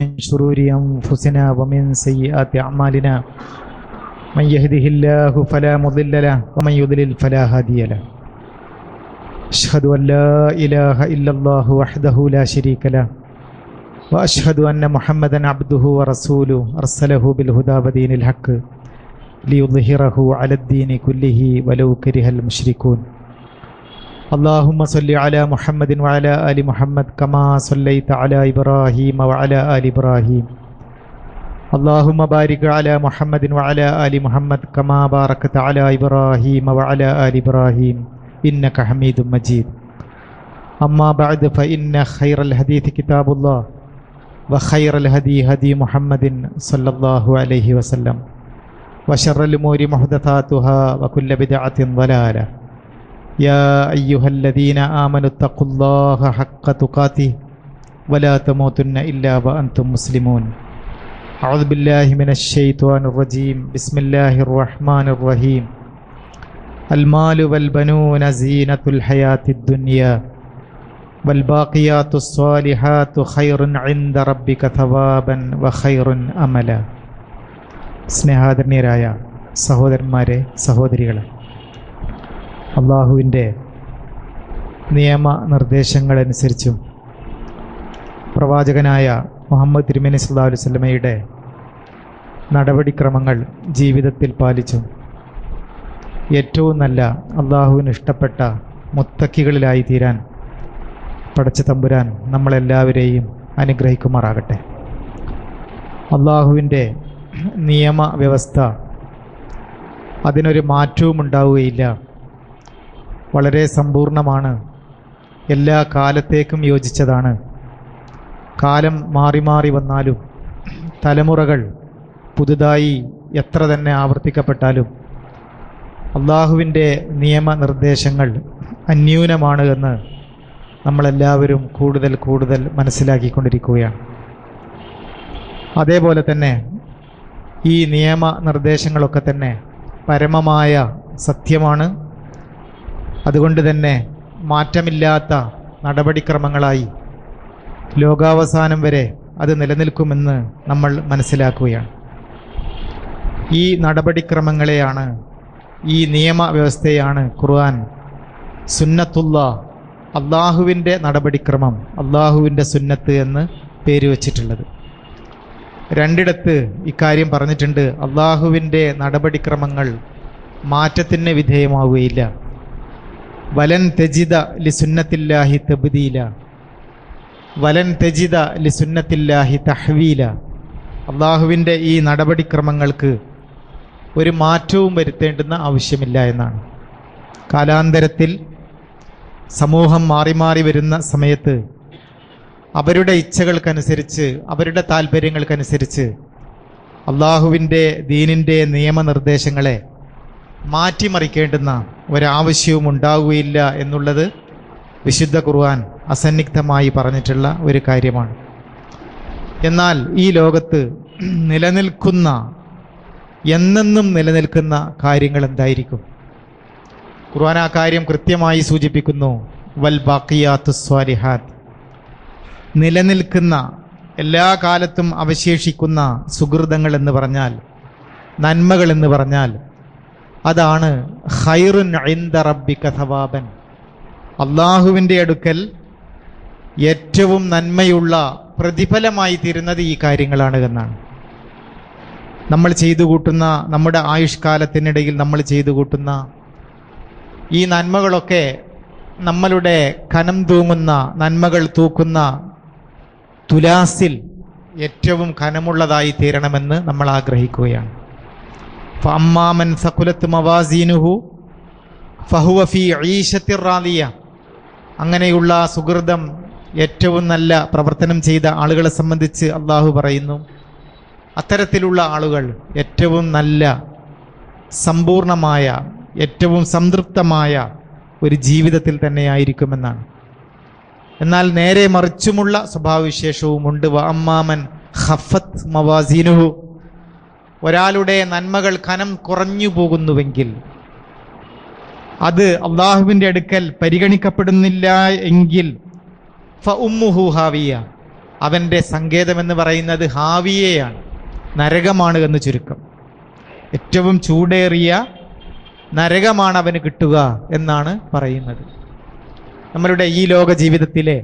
من شرور أنفسنا ومن سيئات أعمالنا من يهده الله فلا مضل له ومن يضلل فلا هادي له أشهد أن لا إله إلا الله وحده لا شريك له وأشهد أن محمدا عبده ورسوله أرسله بالهدى ودين الحق ليظهره على الدين كله ولو كره المشركون اللهم صل على محمد وعلى آل محمد كما صليت على إبراهيم وعلى آل إبراهيم اللهم بارك على محمد وعلى آل محمد كما باركت على إبراهيم وعلى آل إبراهيم إنك حميد مجيد أما بعد فإن خير الحديث كتاب الله وخير الهدي هدي محمد صلى الله عليه وسلم وشر الأمور محدثاتها وكل بدعة ضلالة يا أيها الذين آمنوا اتقوا الله حق تقاته ولا تموتن إلا وأنتم مسلمون أعوذ بالله من الشيطان الرجيم بسم الله الرحمن الرحيم المال والبنون زينة الحياة الدنيا والباقيات الصالحات خير عند ربك ثوابا وخير أملا സ്നേഹാദരണീയരായ സഹോദരന്മാരെ സഹോദരികളെ, അള്ളാഹുവിൻ്റെ നിയമനിർദ്ദേശങ്ങളനുസരിച്ചും പ്രവാചകനായ മുഹമ്മദ് തിരുമേനി സല്ലല്ലാഹു അലൈഹി വസല്ലമയുടെ നടപടിക്രമങ്ങൾ ജീവിതത്തിൽ പാലിച്ചും ഏറ്റവും നല്ല അള്ളാഹുവിന് ഇഷ്ടപ്പെട്ട മുത്തക്കികളിലായി തീരാൻ പടച്ച തമ്പുരാൻ നമ്മളെല്ലാവരെയും അനുഗ്രഹിക്കുമാറാകട്ടെ. അള്ളാഹുവിൻ്റെ നിയമവ്യവസ്ഥ അതിനൊരു മാറ്റവും ഉണ്ടാവുകയില്ല. വളരെ സമ്പൂർണമാണ്, എല്ലാ കാലത്തേക്കും യോജിച്ചതാണ്. കാലം മാറി മാറി വന്നാലും തലമുറകൾ പുതുതായി എത്ര തന്നെ ആവർത്തിക്കപ്പെട്ടാലും അള്ളാഹുവിൻ്റെ നിയമനിർദ്ദേശങ്ങൾ അന്യൂനമാണ് എന്ന് നമ്മളെല്ലാവരും കൂടുതൽ കൂടുതൽ മനസ്സിലാക്കിക്കൊണ്ടിരിക്കുകയാണ്. അതേപോലെ തന്നെ ഈ നിയമനിർദ്ദേശങ്ങളൊക്കെ തന്നെ പരമമായ സത്യമാണ്. അതുകൊണ്ട് തന്നെ മാറ്റമില്ലാത്ത നടപടിക്രമങ്ങളായി ലോകാവസാനം വരെ അത് നിലനിൽക്കുമെന്ന് നമ്മൾ മനസ്സിലാക്കുകയാണ്. ഈ നടപടിക്രമങ്ങളെയാണ്, ഈ നിയമവ്യവസ്ഥയാണ് ഖുർആൻ സുന്നത്തുള്ള, അള്ളാഹുവിൻ്റെ നടപടിക്രമം, അള്ളാഹുവിൻ്റെ സുന്നത്ത് എന്ന് പേര് വച്ചിട്ടുള്ളത്. രണ്ടിടത്ത് ഇക്കാര്യം പറഞ്ഞിട്ടുണ്ട്. അള്ളാഹുവിൻ്റെ നടപടിക്രമങ്ങൾ മാറ്റത്തിന് വിധേയമാവുകയില്ല. വലൻ തെജിദ ലിസുന്നത്തില്ലാഹി തബ്ദീല വലൻ തെജിദ ലിസുന്നത്തില്ലാഹി തഹ്വീല. അള്ളാഹുവിൻ്റെ ഈ നടപടിക്രമങ്ങൾക്ക് ഒരു മാറ്റവും വരുത്തേണ്ടുന്ന ആവശ്യമില്ല എന്നാണ്. കാലാന്തരത്തിൽ സമൂഹം മാറി മാറി വരുന്ന സമയത്ത് അവരുടെ ഇച്ഛകൾക്കനുസരിച്ച്, അവരുടെ താല്പര്യങ്ങൾക്കനുസരിച്ച് അള്ളാഹുവിൻ്റെ ദീനിൻ്റെ നിയമനിർദ്ദേശങ്ങളെ മാറ്റിമറിക്കേണ്ടുന്ന ഒരാവശ്യവും ഉണ്ടാവുകയില്ല എന്നുള്ളത് വിശുദ്ധ ഖുർആൻ അസന്നിഗ്ധമായി പറഞ്ഞിട്ടുള്ള ഒരു കാര്യമാണ്. എന്നാൽ ഈ ലോകത്ത് നിലനിൽക്കുന്ന, എന്നെന്നും നിലനിൽക്കുന്ന കാര്യങ്ങൾ എന്തായിരിക്കും? ഖുർആൻ ആ കാര്യം കൃത്യമായി സൂചിപ്പിക്കുന്നു. വൽ ബാഖിയാത്തുസ് സ്വാലിഹാത്ത്, നിലനിൽക്കുന്ന, എല്ലാ കാലത്തും അവശേഷിക്കുന്ന സുഹൃതങ്ങൾ എന്ന് പറഞ്ഞാൽ, നന്മകൾ എന്ന് പറഞ്ഞാൽ അതാണ് ഖൈറുൻ ഇൻദ റബ്ബിക സവാബൻ, അള്ളാഹുവിൻ്റെ അടുക്കൽ ഏറ്റവും നന്മയുള്ള പ്രതിഫലമായി തീരുന്നത് ഈ കാര്യങ്ങളാണ് എന്നാണ്. നമ്മൾ ചെയ്തു കൂട്ടുന്ന, നമ്മുടെ ആയുഷ്കാലത്തിനിടയിൽ നമ്മൾ ചെയ്തു കൂട്ടുന്ന ഈ നന്മകളൊക്കെ നമ്മളുടെ കനം തൂങ്ങുന്ന, നന്മകൾ തൂക്കുന്ന തുലാസിൽ ഏറ്റവും കനമുള്ളതായി തീരണമെന്ന് നമ്മൾ ആഗ്രഹിക്കുകയാണ്. ഫഅമ്മാമൻ സഖുലത്ത് മവാസീനുഹു ഫഹുവ ഫീ ഈശത്തിർ റാദിയ. അങ്ങനെയുള്ള സുഹൃതം, ഏറ്റവും നല്ല പ്രവർത്തനം ചെയ്ത ആളുകളെ സംബന്ധിച്ച് അള്ളാഹു പറയുന്നു, അത്തരത്തിലുള്ള ആളുകൾ ഏറ്റവും നല്ല, സമ്പൂർണമായ, ഏറ്റവും സംതൃപ്തമായ ഒരു ജീവിതത്തിൽ തന്നെയായിരിക്കുമെന്നാണ്. എന്നാൽ നേരെ മറിച്ചുമുള്ള സ്വഭാവവിശേഷവുമുണ്ട്. വഅമ്മാമൻ ഖഫത്ത് മവാസീനുഹു, ഒരാളുടെ നന്മകൾ കനം കുറഞ്ഞു പോകുന്നുവെങ്കിൽ, അത് അള്ളാഹുവിൻ്റെ അടുക്കൽ പരിഗണിക്കപ്പെടുന്നില്ല എങ്കിൽ ഫഉമ്മുഹു ഹാവിയ, അവൻ്റെ സങ്കേതമെന്ന് പറയുന്നത് ഹാവിയെയാണ്, നരകമാണ് എന്ന് ചുരുക്കം. ഏറ്റവും ചൂടേറിയ നരകമാണ് അവന് കിട്ടുക എന്നാണ് പറയുന്നത്. നമ്മളുടെ ഈ ലോക ജീവിതത്തിലെ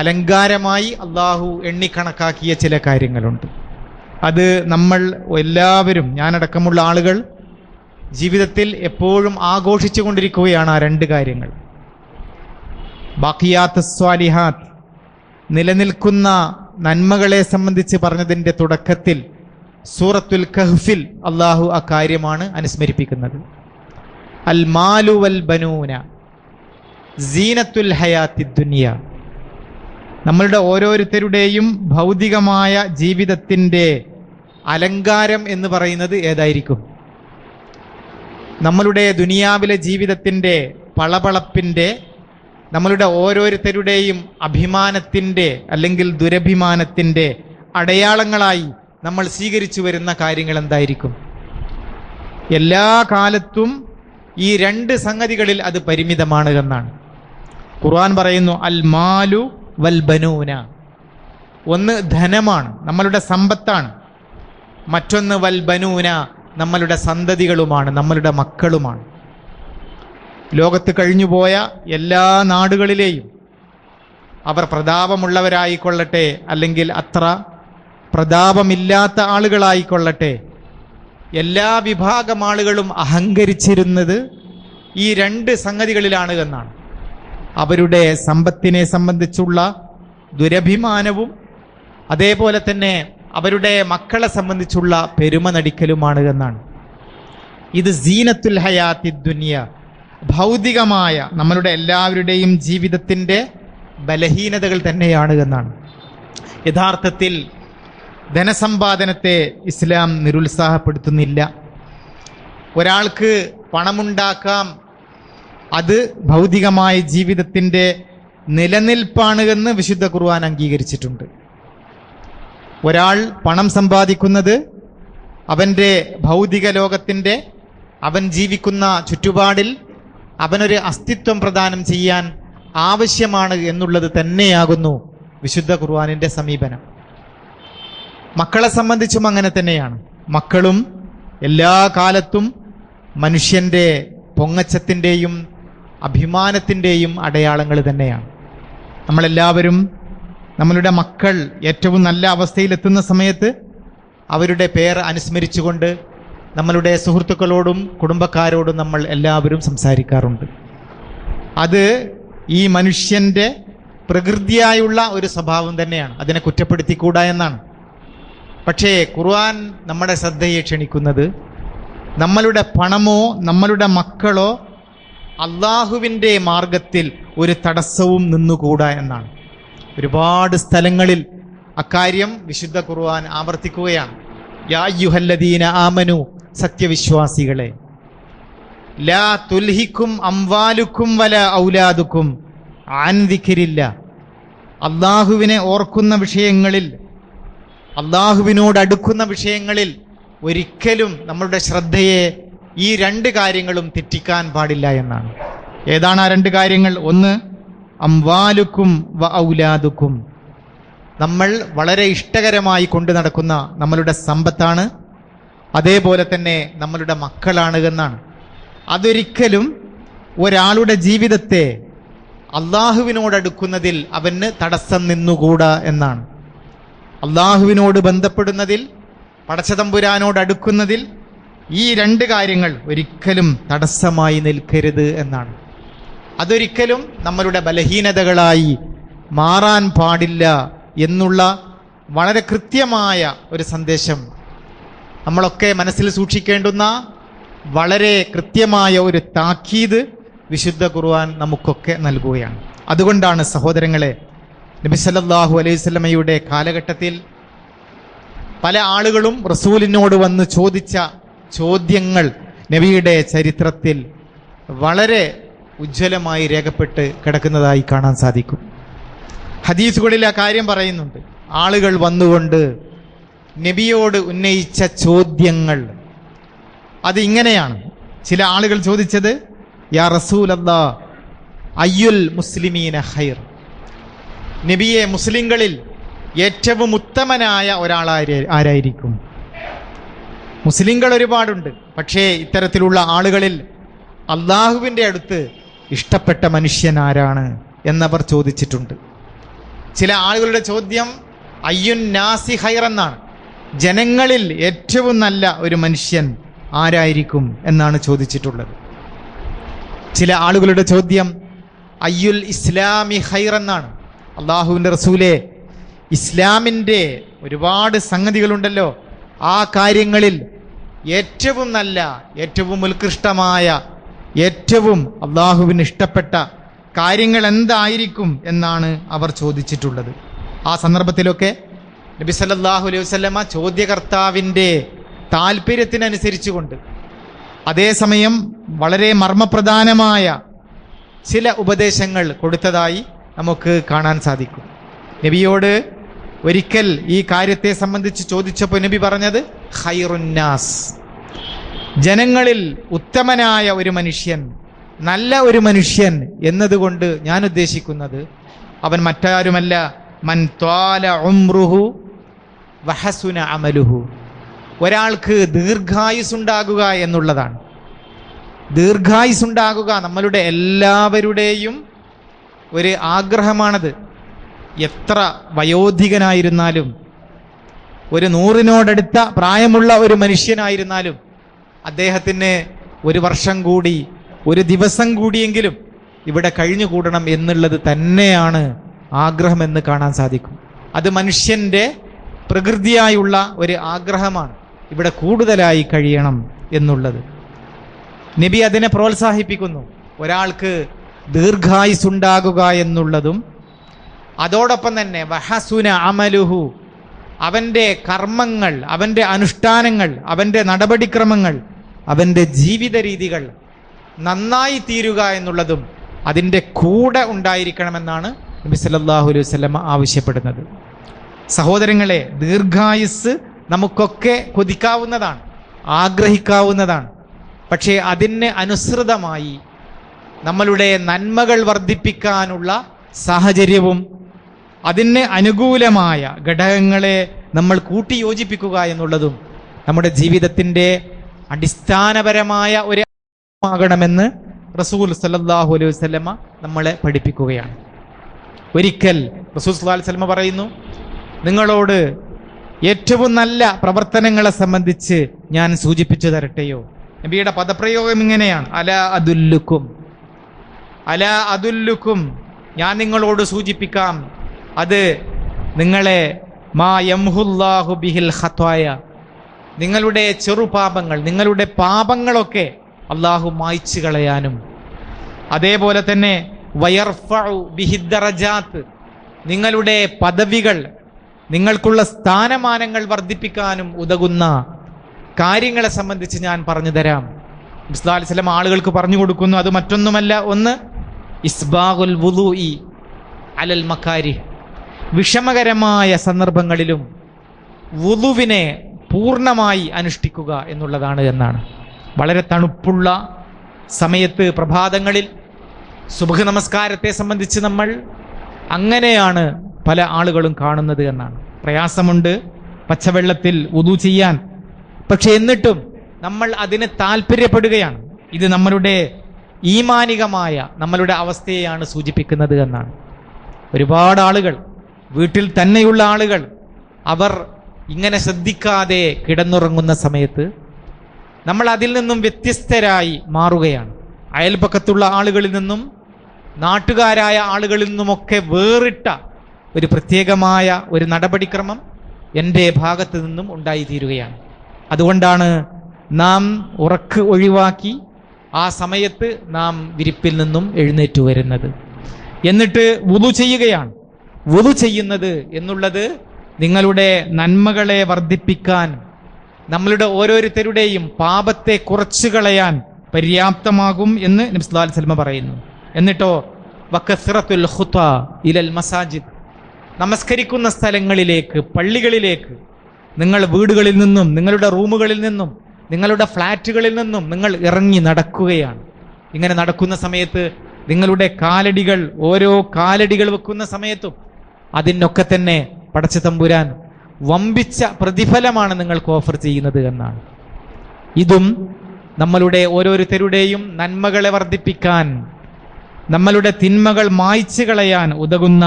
അലങ്കാരമായി അള്ളാഹു എണ്ണിക്കണക്കാക്കിയ ചില കാര്യങ്ങളുണ്ട്. അത് നമ്മൾ എല്ലാവരും, ഞാനടക്കമുള്ള ആളുകൾ ജീവിതത്തിൽ എപ്പോഴും ആഘോഷിച്ചു കൊണ്ടിരിക്കുകയാണ്. ആ രണ്ട് കാര്യങ്ങൾ, ബാഖിയാത്ത് സ്വാലിഹാത്ത്, നിലനിൽക്കുന്ന നന്മകളെ സംബന്ധിച്ച് പറഞ്ഞതിൻ്റെ തുടക്കത്തിൽ സൂറത്തുൽ കഹ്ഫിൽ അള്ളാഹു ആ കാര്യമാണ് അനുസ്മരിപ്പിക്കുന്നത്. അൽ മാലു വൽ ബനൂന സീനത്തുൽ ഹയാത്തി ദുനിയ. നമ്മളുടെ ഓരോരുത്തരുടെയും ഭൗതികമായ ജീവിതത്തിൻ്റെ അലങ്കാരം എന്ന് പറയുന്നത് ഏതായിരിക്കും? നമ്മളുടെ ദുനിയാവിലെ ജീവിതത്തിൻ്റെ പളപളപ്പിൻ്റെ, നമ്മളുടെ ഓരോരുത്തരുടെയും അഭിമാനത്തിൻ്റെ അല്ലെങ്കിൽ ദുരഭിമാനത്തിൻ്റെ അടയാളങ്ങളായി നമ്മൾ സ്വീകരിച്ചു വരുന്ന കാര്യങ്ങൾ എന്തായിരിക്കും? എല്ലാ കാലത്തും ഈ രണ്ട് സംഗതികളിൽ അത് പരിമിതമാണ് എന്നാണ് ഖുർആൻ പറയുന്നു. അൽ മാലു വൽ ബനൂന. ഒന്ന് ധനമാണ്, നമ്മളുടെ സമ്പത്താണ്. മറ്റൊന്ന് വൽ ബനൂന, നമ്മളുടെ സന്തതികളുമാണ്, നമ്മളുടെ മക്കളുമാണ്. ലോകത്ത് കഴിഞ്ഞുപോയ എല്ലാ നാടുകളിലെയും, അവർ പ്രതാപമുള്ളവരായിക്കൊള്ളട്ടെ അല്ലെങ്കിൽ അത്ര പ്രതാപമില്ലാത്ത ആളുകളായിക്കൊള്ളട്ടെ, എല്ലാ വിഭാഗം ആളുകളും അഹങ്കരിച്ചിരുന്നത് ഈ രണ്ട് സംഗതികളിലാണ് എന്നാണ്. അവരുടെ സമ്പത്തിനെ സംബന്ധിച്ചുള്ള ദുരഭിമാനവും അതേപോലെ തന്നെ അവരുടെ മക്കളെ സംബന്ധിച്ചുള്ള പെരുമ നടിക്കലുമാണ് എന്നാണ്. ഇത് സീനത്തുൽ ഹയാത്തി ദുനിയ, ഭൗതികമായ നമ്മളുടെ എല്ലാവരുടെയും ജീവിതത്തിൻ്റെ ബലഹീനതകൾ തന്നെയാണ് എന്നാണ്. യഥാർത്ഥത്തിൽ ധനസമ്പാദനത്തെ ഇസ്ലാം നിരുത്സാഹപ്പെടുത്തുന്നില്ല. ഒരാൾക്ക് പണമുണ്ടാക്കാം, അത് ഭൗതികമായ ജീവിതത്തിൻ്റെ നിലനിൽപ്പാണ് എന്ന് വിശുദ്ധ ഖുർആൻ അംഗീകരിച്ചിട്ടുണ്ട്. ഒരാൾ പണം സമ്പാദിക്കുന്നത് അവൻ്റെ ഭൗതിക ലോകത്തിൻ്റെ, അവൻ ജീവിക്കുന്ന ചുറ്റുപാടിൽ അവനൊരു അസ്തിത്വം പ്രദാനം ചെയ്യാൻ ആവശ്യമാണ് എന്നുള്ളത് തന്നെയാകുന്നു വിശുദ്ധ ഖുർആനിൻ്റെ സമീപനം. മക്കളെ സംബന്ധിച്ചും അങ്ങനെ തന്നെയാണ്. മക്കളും എല്ലാ കാലത്തും മനുഷ്യൻ്റെ പൊങ്ങച്ചത്തിൻ്റെയും അഭിമാനത്തിൻ്റെയും അടയാളങ്ങൾ തന്നെയാണ്. നമ്മളെല്ലാവരും നമ്മളുടെ മക്കൾ ഏറ്റവും നല്ല അവസ്ഥയിലെത്തുന്ന സമയത്ത് അവരുടെ പേർ അനുസ്മരിച്ചുകൊണ്ട് നമ്മളുടെ സുഹൃത്തുക്കളോടും കുടുംബക്കാരോടും നമ്മൾ എല്ലാവരും സംസാരിക്കാറുണ്ട്. അത് ഈ മനുഷ്യൻ്റെ പ്രകൃതിയായുള്ള ഒരു സ്വഭാവം തന്നെയാണ്, അതിനെ കുറ്റപ്പെടുത്തിക്കൂടാ എന്നാണ്. പക്ഷേ ഖുർആൻ നമ്മുടെ ശ്രദ്ധയെ ക്ഷണിക്കുന്നത് നമ്മളുടെ പണമോ നമ്മളുടെ മക്കളോ അള്ളാഹുവിൻ്റെ മാർഗത്തിൽ ഒരു തടസ്സവും നിന്നുകൂടാ എന്നാണ്. ഒരുപാട് സ്ഥലങ്ങളിൽ അക്കാര്യം വിശുദ്ധ ഖുർആൻ ആവർത്തിക്കുകയാണ്. യാ അയ്യുഹല്ലദീന ആമനു, സത്യവിശ്വാസികളെ, ലാ തുൽഹിക്കും അംവാലുക്കും വല ഔലാദുക്കും അൻ ദിക്രില്ല. അള്ളാഹുവിനെ ഓർക്കുന്ന വിഷയങ്ങളിൽ, അള്ളാഹുവിനോട് അടുക്കുന്ന വിഷയങ്ങളിൽ ഒരിക്കലും നമ്മളുടെ ശ്രദ്ധയെ ഈ രണ്ട് കാര്യങ്ങളും തെറ്റിക്കാൻ പാടില്ല എന്നാണ്. ഏതാണ് ആ രണ്ട് കാര്യങ്ങൾ? ഒന്ന് അംവാലുക്കും വ ഔലാദുക്കും, നമ്മൾ വളരെ ഇഷ്ടകരമായി കൊണ്ടു നടക്കുന്ന നമ്മളുടെ സമ്പത്താണ്, അതേപോലെ തന്നെ നമ്മളുടെ മക്കളാണ് എന്നാണ്. അതൊരിക്കലും ഒരാളുടെ ജീവിതത്തെ അള്ളാഹുവിനോടടുക്കുന്നതിൽ അവന് തടസ്സം നിന്നുകൂടാ എന്നാണ്. അള്ളാഹുവിനോട് ബന്ധപ്പെടുന്നതിൽ, പടച്ചതമ്പുരാനോടടുക്കുന്നതിൽ ഈ രണ്ട് കാര്യങ്ങൾ ഒരിക്കലും തടസ്സമായി നിൽക്കരുത് എന്നാണ്. അതൊരിക്കലും നമ്മളുടെ ബലഹീനതകളായി മാറാൻ പാടില്ല എന്നുള്ള വളരെ കൃത്യമായ ഒരു സന്ദേശം നമ്മളൊക്കെ മനസ്സിൽ സൂക്ഷിക്കേണ്ടുന്ന വളരെ കൃത്യമായ ഒരു താക്കീത് വിശുദ്ധ ഖുർആൻ നമുക്കൊക്കെ നൽകുകയാണ്. അതുകൊണ്ടാണ് സഹോദരങ്ങളെ, നബി സല്ലല്ലാഹു അലൈഹി വസല്ലമയുടെ കാലഘട്ടത്തിൽ പല ആളുകളും റസൂലിനോട് വന്ന് ചോദിച്ച ചോദ്യങ്ങൾ നബിയുടെ ചരിത്രത്തിൽ വളരെ ഉജ്ജ്വലമായി രേഖപ്പെട്ട് കിടക്കുന്നതായി കാണാൻ സാധിക്കും. ഹദീസുകളിൽ ആ കാര്യം പറയുന്നുണ്ട്. ആളുകൾ വന്നുകൊണ്ട് നബിയോട് ഉന്നയിച്ച ചോദ്യങ്ങൾ അതിങ്ങനെയാണ്. ചില ആളുകൾ ചോദിച്ചത്, യാ റസൂലല്ലാഹ് അയ്യുൽ മുസ്ലിമീന ഖൈർ, നബിയെ മുസ്ലിങ്ങളിൽ ഏറ്റവും ഉത്തമനായ ഒരാൾ ആരായിരിക്കും? മുസ്ലിങ്ങൾ ഒരുപാടുണ്ട്. പക്ഷേ ഇത്തരത്തിലുള്ള ആളുകളിൽ അള്ളാഹുവിൻ്റെ അടുത്ത് ഇഷ്ടപ്പെട്ട മനുഷ്യൻ ആരാണ് എന്നവർ ചോദിച്ചിട്ടുണ്ട്. ചില ആളുകളുടെ ചോദ്യം അയ്യുൻ നാസി ഖൈർ എന്നാണ്. ജനങ്ങളിൽ ഏറ്റവും നല്ല ഒരു മനുഷ്യൻ ആരായിരിക്കും എന്നാണ് ചോദിച്ചിട്ടുള്ളത്. ചില ആളുകളുടെ ചോദ്യം അയ്യുൽ ഇസ്ലാമി ഖൈർ എന്നാണ്. അള്ളാഹുവിൻ്റെ റസൂലേ, ഇസ്ലാമിൻ്റെ ഒരുപാട് സംഗതികളുണ്ടല്ലോ, ആ കാര്യങ്ങളിൽ ഏറ്റവും നല്ല, ഏറ്റവും ഉത്കൃഷ്ടമായ, ഏറ്റവും അള്ളാഹുവിന് ഇഷ്ടപ്പെട്ട കാര്യങ്ങൾ എന്തായിരിക്കും എന്നാണ് അവർ ചോദിച്ചിട്ടുള്ളത്. ആ സന്ദർഭത്തിലൊക്കെ നബി സല്ലല്ലാഹു അലൈഹി വസല്ലമ ചോദ്യകർത്താവിൻ്റെ താല്പര്യത്തിനനുസരിച്ചുകൊണ്ട് അതേസമയം വളരെ മർമ്മപ്രധാനമായ ചില ഉപദേശങ്ങൾ കൊടുത്തതായി നമുക്ക് കാണാൻ സാധിക്കും. നബിയോട് ഒരിക്കൽ ഈ കാര്യത്തെ സംബന്ധിച്ച് ചോദിച്ചപ്പോൾ നബി പറഞ്ഞത് ഖൈറുന്നാസ്, ജനങ്ങളിൽ ഉത്തമനായ ഒരു മനുഷ്യൻ, നല്ല ഒരു മനുഷ്യൻ എന്നതുകൊണ്ട് ഞാൻ ഉദ്ദേശിക്കുന്നത് അവൻ മറ്റാരുമല്ല മൻ ത്വാല ഉംറുഹു വഹസുന അമലുഹു, ഒരാൾക്ക് ദീർഘായുസ്സുണ്ടാകുക എന്നുള്ളതാണ്. ദീർഘായുസ്സുണ്ടാകുക നമ്മളുടെ എല്ലാവരുടെയും ഒരു ആഗ്രഹമാണത്. എത്ര വയോധികനായിരുന്നാലും, ഒരു 100-നോടടുത്ത പ്രായമുള്ള ഒരു മനുഷ്യനായിരുന്നാലും അദ്ദേഹത്തിന് ഒരു വർഷം കൂടി, ഒരു ദിവസം കൂടിയെങ്കിലും ഇവിടെ കഴിഞ്ഞുകൂടണം എന്നുള്ളത് തന്നെയാണ് ആഗ്രഹമെന്ന് കാണാൻ സാധിക്കും. അത് മനുഷ്യൻ്റെ പ്രകൃതിയായുള്ള ഒരു ആഗ്രഹമാണ്, ഇവിടെ കൂടുതലായി കഴിയണം എന്നുള്ളത്. നബി അതിനെ പ്രോത്സാഹിപ്പിക്കുന്നു. ഒരാൾക്ക് ദീർഘായുസ്സുണ്ടാകുക എന്നുള്ളതും അതോടൊപ്പം തന്നെ വഹസുന അമലുഹു, അവൻ്റെ കർമ്മങ്ങൾ, അവൻ്റെ അനുഷ്ഠാനങ്ങൾ, അവൻ്റെ നടപടിക്രമങ്ങൾ, അവൻ്റെ ജീവിത രീതികൾ നന്നായി തീരുക എന്നുള്ളതും അതിൻ്റെ കൂടെ ഉണ്ടായിരിക്കണമെന്നാണ് നബി സല്ലല്ലാഹു അലൈഹി വസല്ലമ ആവശ്യപ്പെടുന്നത്. സഹോദരങ്ങളെ, ദീർഘായുസ് നമുക്കൊക്കെ കൊതിക്കാവുന്നതാണ്, ആഗ്രഹിക്കാവുന്നതാണ്. പക്ഷേ അതിന് അനുസൃതമായി നമ്മളുടെ നന്മകൾ വർദ്ധിപ്പിക്കാനുള്ള സാഹചര്യവും അതിന് അനുകൂലമായ ഘടകങ്ങളെ നമ്മൾ കൂട്ടിയോജിപ്പിക്കുക എന്നുള്ളതും നമ്മുടെ ജീവിതത്തിൻ്റെ അടിസ്ഥാനപരമായ ഒരു ആകണമെന്ന് റസൂൽ സല്ലല്ലാഹു അലൈഹി വസല്ലമ നമ്മളെ പഠിപ്പിക്കുകയാണ്. ഒരിക്കൽ റസൂൽ സല്ലല്ലാഹു അലൈഹി വസല്ലമ പറയുന്നു, നിങ്ങളോട് ഏറ്റവും നല്ല പ്രവർത്തനങ്ങളെ സംബന്ധിച്ച് ഞാൻ സൂചിപ്പിച്ചു തരട്ടെയോ? നബിയുടെ പദപ്രയോഗം ഇങ്ങനെയാണ്, അലാ അദുല്ലുക്കും, അലാ അദുല്ലുക്കും, ഞാൻ നിങ്ങളോട് സൂചിപ്പിക്കാം. അത് നിങ്ങളെ മാ യംഹുല്ലാഹു ബിഹിൽ ഖത്വായ, നിങ്ങളുടെ ചെറുപാപങ്ങൾ, നിങ്ങളുടെ പാപങ്ങളൊക്കെ അള്ളാഹു മായ്ച്ചു കളയാനും, അതേപോലെ തന്നെ വയർഫഉ ബിഹിദ്ദറജാത്ത്, നിങ്ങളുടെ പദവികൾ, നിങ്ങൾക്കുള്ള സ്ഥാനമാനങ്ങൾ വർദ്ധിപ്പിക്കാനും ഉതകുന്ന കാര്യങ്ങളെ സംബന്ധിച്ച് ഞാൻ പറഞ്ഞു തരാം. നബി സല്ലല്ലാഹു അലൈഹി വസല്ലം ആളുകൾക്ക് പറഞ്ഞു കൊടുക്കുന്നു. അത് മറ്റൊന്നുമല്ല, ഒന്ന് ഇസ്ബാഗുൽ വുളൂഇ അലൽ മകാരിഹ്, വിഷമകരമായ സന്ദർഭങ്ങളിലും വുളുവിനെ പൂർണ്ണമായി അനുഷ്ഠിക്കുക എന്നുള്ളതാണ് എന്നാണ്. വളരെ തണുപ്പുള്ള സമയത്ത് പ്രഭാതങ്ങളിൽ സുബ്ഹ് നമസ്കാരത്തെ സംബന്ധിച്ച് നമ്മൾ അങ്ങനെയാണ് പല ആളുകളും കാണുന്നത് എന്നാണ്. പ്രയാസമുണ്ട് പച്ചവെള്ളത്തിൽ വുളു ചെയ്യാൻ, പക്ഷെ എന്നിട്ടും നമ്മൾ അതിന് താല്പര്യപ്പെടുകയാണ്. ഇത് നമ്മളുടെ ഈമാനികമായ നമ്മളുടെ അവസ്ഥയെയാണ് സൂചിപ്പിക്കുന്നത് എന്നാണ്. ഒരുപാട് ആളുകൾ, വീട്ടിൽ തന്നെയുള്ള ആളുകൾ, അവർ ഇങ്ങനെ ശ്രദ്ധിക്കാതെ കിടന്നുറങ്ങുന്ന സമയത്ത് നമ്മൾ അതിൽ നിന്നും വ്യത്യസ്തരായി മാറുകയാണ്. അയൽപക്കത്തുള്ള ആളുകളിൽ നിന്നും നാട്ടുകാരായ ആളുകളിൽ നിന്നുമൊക്കെ വേറിട്ട ഒരു പ്രത്യേകമായ ഒരു നടപടിക്രമം എൻ്റെ ഭാഗത്ത് നിന്നും ഉണ്ടായിത്തീരുകയാണ്. അതുകൊണ്ടാണ് നാം ഉറക്ക് ഒഴിവാക്കി ആ സമയത്ത് നാം വിരിപ്പിൽ നിന്നും എഴുന്നേറ്റു വരുന്നത്. എന്നിട്ട് വുളു ചെയ്യുകയാണ്. വുളു ചെയ്യുന്നത് എന്നുള്ളത് നിങ്ങളുടെ നന്മകളെ വർദ്ധിപ്പിക്കാൻ, നമ്മളുടെ ഓരോരുത്തരുടെയും പാപത്തെ കുറച്ചു കളയാൻ പര്യാപ്തമാകും എന്ന് നബി സല്ലല്ലാഹു അലൈഹി വസല്ലം പറയുന്നു. എന്നിട്ടോ വകസ്റത്തുൽ ഖുതാ ഇലൽ മസാജിദ്, നമസ്കരിക്കുന്ന സ്ഥലങ്ങളിലേക്ക്, പള്ളികളിലേക്ക് നിങ്ങൾ വീടുകളിൽ നിന്നും, നിങ്ങളുടെ റൂമുകളിൽ നിന്നും, നിങ്ങളുടെ ഫ്ലാറ്റുകളിൽ നിന്നും നിങ്ങൾ ഇറങ്ങി നടക്കുകയാണ്. ഇങ്ങനെ നടക്കുന്ന സമയത്ത് നിങ്ങളുടെ കാലടികൾ, ഓരോ കാലടികൾ വെക്കുന്ന സമയത്തും അതിനൊക്കെ തന്നെ പടച്ച തമ്പുരാൻ വമ്പിച്ച പ്രതിഫലമാണ് നിങ്ങൾക്ക് ഓഫർ ചെയ്യുന്നത് എന്നാണ്. ഇതും നമ്മളുടെ ഓരോരുത്തരുടെയും നന്മകളെ വർദ്ധിപ്പിക്കാൻ, നമ്മളുടെ തിന്മകൾ മായ്ച്ചു കളയാൻ ഉതകുന്ന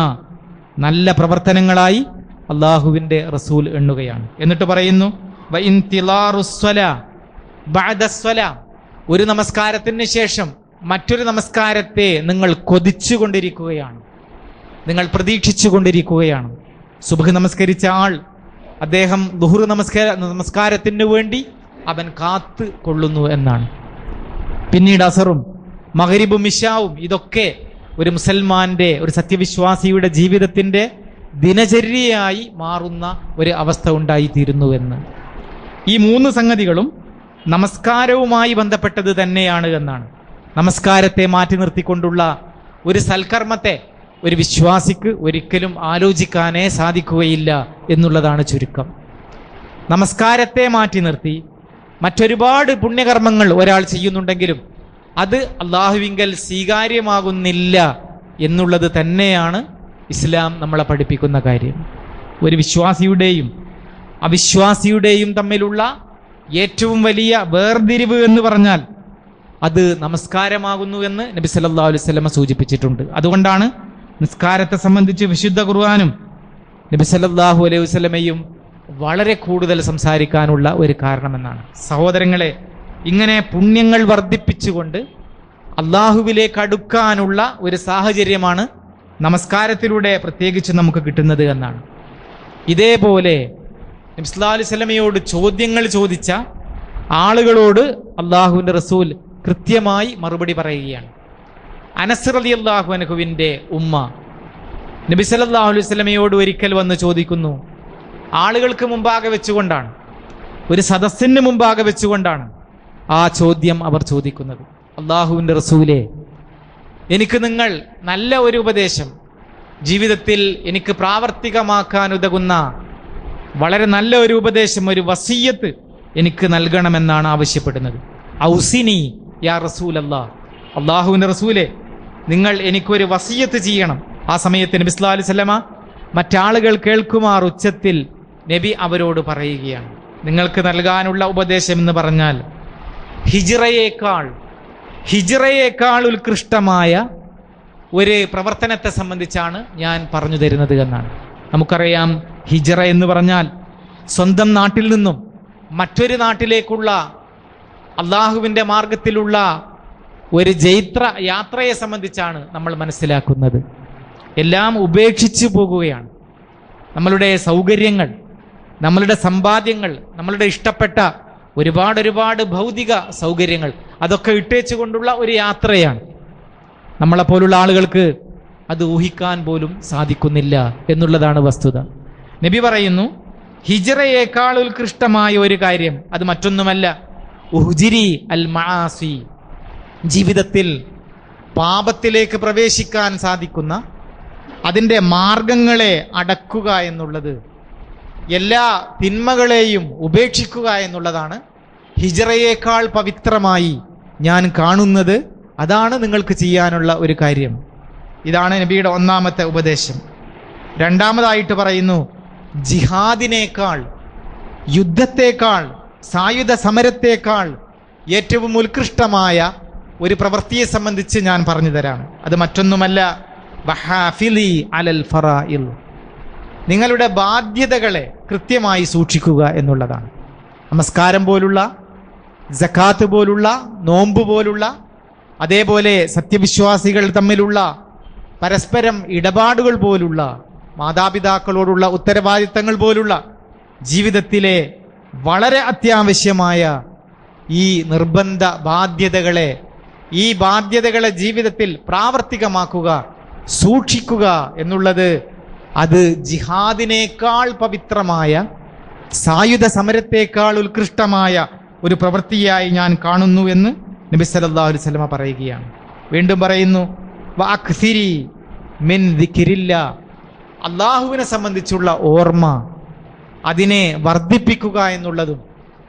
നല്ല പ്രവർത്തനങ്ങളായി അള്ളാഹുവിൻ്റെ റസൂൽ എണ്ണുകയാണ്. എന്നിട്ട് പറയുന്നു, ഒരു നമസ്കാരത്തിന് ശേഷം മറ്റൊരു നമസ്കാരത്തെ നിങ്ങൾ കൊതിച്ചുകൊണ്ടിരിക്കുകയാണ്, നിങ്ങൾ പ്രതീക്ഷിച്ചു കൊണ്ടിരിക്കുകയാണ്. സുബ്ഹ് നമസ്കരിച്ച ആൾ, അദ്ദേഹം ദുഹ്ർ നമസ്കാരത്തിന് വേണ്ടി അവൻ കാത്തു കൊള്ളുന്നു എന്നാണ്. പിന്നീട് അസറും മഗ്രിബും ഇശാവും, ഇതൊക്കെ ഒരു മുസൽമാന്റെ, ഒരു സത്യവിശ്വാസിയുടെ ജീവിതത്തിന്റെ ദിനചര്യയായി മാറുന്ന ഒരു അവസ്ഥ ഉണ്ടായിത്തീരുന്നുവെന്ന്. ഈ മൂന്ന് സംഗതികളും നമസ്കാരവുമായി ബന്ധപ്പെട്ടത് തന്നെയാണ് എന്നാണ്. നമസ്കാരത്തെ മാറ്റി നിർത്തിക്കൊണ്ടുള്ള ഒരു സൽക്കർമ്മത്തെ ഒരു വിശ്വാസിക്ക് ഒരിക്കലും ആലോചിക്കാനേ സാധിക്കുകയില്ല എന്നുള്ളതാണ് ചുരുക്കം. നമസ്കാരത്തെ മാറ്റി നിർത്തി മറ്റൊരുപാട് പുണ്യകർമ്മങ്ങൾ ഒരാൾ ചെയ്യുന്നുണ്ടെങ്കിലും അത് അള്ളാഹുവിങ്കൽ സ്വീകാര്യമാകുന്നില്ല എന്നുള്ളത് തന്നെയാണ് ഇസ്ലാം നമ്മളെ പഠിപ്പിക്കുന്ന കാര്യം. ഒരു വിശ്വാസിയുടെയും അവിശ്വാസിയുടെയും തമ്മിലുള്ള ഏറ്റവും വലിയ വേർതിരിവ് എന്ന് പറഞ്ഞാൽ അത് നമസ്കാരമാകുന്നു എന്ന് നബി സല്ലല്ലാഹു അലൈഹി വസല്ലം സൂചിപ്പിച്ചിട്ടുണ്ട്. അതുകൊണ്ടാണ് നിസ്കാരത്തെ സംബന്ധിച്ച് വിശുദ്ധ ഖുർആനും നബി സല്ലല്ലാഹു അലൈഹി വസല്ലമയും വളരെ കൂടുതൽ സംസാരിക്കാനുള്ള ഒരു കാരണമെന്നാണ്. സഹോദരങ്ങളെ, ഇങ്ങനെ പുണ്യങ്ങൾ വർദ്ധിപ്പിച്ചുകൊണ്ട് അള്ളാഹുവിലേക്ക് അടുക്കാനുള്ള ഒരു സാഹചര്യമാണ് നമസ്കാരത്തിലൂടെ പ്രത്യേകിച്ച് നമുക്ക് കിട്ടുന്നത് എന്നാണ്. ഇതേപോലെ നബി സല്ലല്ലാഹു അലൈഹി വസല്ലമയോട് ചോദ്യങ്ങൾ ചോദിച്ച ആളുകളോട് അള്ളാഹുവിൻ്റെ റസൂൽ കൃത്യമായി മറുപടി പറയുകയാണ്. അനസ് റളിയല്ലാഹു അൻഹുവിൻ്റെ ഉമ്മ നബി സല്ലല്ലാഹു അലൈഹി വസല്ലമയോട് ഒരിക്കൽ വന്ന് ചോദിക്കുന്നു. ആളുകൾക്ക് മുമ്പാകെ വെച്ചുകൊണ്ടാണ്, ഒരു സദസ്സിന് മുമ്പാകെ വെച്ചുകൊണ്ടാണ് ആ ചോദ്യം അവർ ചോദിക്കുന്നത്. അള്ളാഹുവിൻ്റെ റസൂലേ, എനിക്ക് നിങ്ങൾ നല്ല ഒരു ഉപദേശം, ജീവിതത്തിൽ എനിക്ക് പ്രാവർത്തികമാക്കാൻ ഉതകുന്ന വളരെ നല്ല ഒരു ഉപദേശം, ഒരു വസിയ്യത്ത് എനിക്ക് നൽകണമെന്നാണ് ആവശ്യപ്പെടുന്നത്. ഔസിനി യാ റസൂലല്ലാഹ്, അള്ളാഹുവിൻ്റെ റസൂലേ, നിങ്ങൾ എനിക്കൊരു വസിയ്യത്ത് ചെയ്യണം. ആ സമയത്ത് നബി സല്ലല്ലാഹു അലൈഹി വസല്ലമ മറ്റാളുകൾ കേൾക്കുമാർ ഉച്ചത്തിൽ നബി അവരോട് പറയുകയാണ്, നിങ്ങൾക്ക് നൽകാനുള്ള ഉപദേശം എന്ന് പറഞ്ഞാൽ ഹിജ്റയേക്കാൾ ഉത്കൃഷ്ടമായ ഒരു പ്രവർത്തനത്തെ സംബന്ധിച്ചാണ് ഞാൻ പറഞ്ഞു തരുന്നത് എന്നാണ്. നമുക്കറിയാം, ഹിജ്റ എന്ന് പറഞ്ഞാൽ സ്വന്തം നാട്ടിൽ നിന്നും മറ്റൊരു നാട്ടിലേക്കുള്ള അള്ളാഹുവിൻ്റെ മാർഗത്തിലുള്ള ഒരു യാത്രയെ സംബന്ധിച്ചാണ് നമ്മൾ മനസ്സിലാക്കുന്നത്. എല്ലാം ഉപേക്ഷിച്ചു പോകുകയാണ്. നമ്മളുടെ സൗകര്യങ്ങൾ, നമ്മളുടെ സമ്പാദ്യങ്ങൾ, നമ്മളുടെ ഇഷ്ടപ്പെട്ട ഒരുപാട് ഭൗതിക സൗകര്യങ്ങൾ, അതൊക്കെ ഇട്ടേച്ചു കൊണ്ടുള്ള ഒരു യാത്രയാണ്. നമ്മളെപ്പോലുള്ള ആളുകൾക്ക് അത് ഊഹിക്കാൻ പോലും സാധിക്കുന്നില്ല എന്നുള്ളതാണ് വസ്തുത. നബി പറയുന്നു, ഹിജ്റയേക്കാൾ ഉത്കൃഷ്ടമായ ഒരു കാര്യം അത് മറ്റൊന്നുമല്ല, ഉഹ്ജിരി അൽ മആസി, ജീവിതത്തിൽ പാപത്തിലേക്ക് പ്രവേശിക്കാൻ സാധിക്കുന്ന അതിൻ്റെ മാർഗങ്ങളെ അടക്കുക എന്നുള്ളത്, എല്ലാ തിന്മകളെയും ഉപേക്ഷിക്കുക എന്നുള്ളതാണ് ഹിജ്റയേക്കാൾ പവിത്രമായി ഞാൻ കാണുന്നത്. അതാണ് നിങ്ങൾക്ക് ചെയ്യാനുള്ള ഒരു കാര്യം. ഇതാണ് നബിയുടെ ഒന്നാമത്തെ ഉപദേശം. രണ്ടാമതായിട്ട് പറയുന്നു, ജിഹാദിനേക്കാൾ, യുദ്ധത്തേക്കാൾ, സായുധ സമരത്തേക്കാൾ ഏറ്റവും ഉത്കൃഷ്ടമായ ഒരു പ്രവൃത്തിയെ സംബന്ധിച്ച് ഞാൻ പറഞ്ഞു തരാം. അത് മറ്റൊന്നുമല്ല, വഹാഫിലി അലൽ ഫറാഇൽ, നിങ്ങളുടെ ബാധ്യതകളെ കൃത്യമായി സൂക്ഷിക്കുക എന്നുള്ളതാണ്. നമസ്കാരം പോലുള്ള, സക്കാത്ത് പോലുള്ള, നോമ്പ് പോലുള്ള, അതേപോലെ സത്യവിശ്വാസികൾ തമ്മിലുള്ള പരസ്പരം ഇടപാടുകൾ പോലുള്ള, മാതാപിതാക്കളോടുള്ള ഉത്തരവാദിത്തങ്ങൾ പോലുള്ള ജീവിതത്തിലെ വളരെ അത്യാവശ്യമായ ഈ നിർബന്ധ ബാധ്യതകളെ, ഈ ബാധ്യതകളെ ജീവിതത്തിൽ പ്രാവർത്തികമാക്കുക, സൂക്ഷിക്കുക എന്നുള്ളത് അത് ജിഹാദിനേക്കാൾ പവിത്രമായ, സായുധ സമരത്തേക്കാൾ ഉത്കൃഷ്ടമായ ഒരു പ്രവൃത്തിയായി ഞാൻ കാണുന്നു എന്ന് നബി സല്ലല്ലാഹു അലൈഹി വസല്ലം പറയുകയാണ്. വീണ്ടും പറയുന്നു, വഅക്സിരി മിൻ ദിക്രില്ലാ, അള്ളാഹുവിനെ സംബന്ധിച്ചുള്ള ഓർമ്മ, അതിനെ വർദ്ധിപ്പിക്കുക എന്നുള്ളതും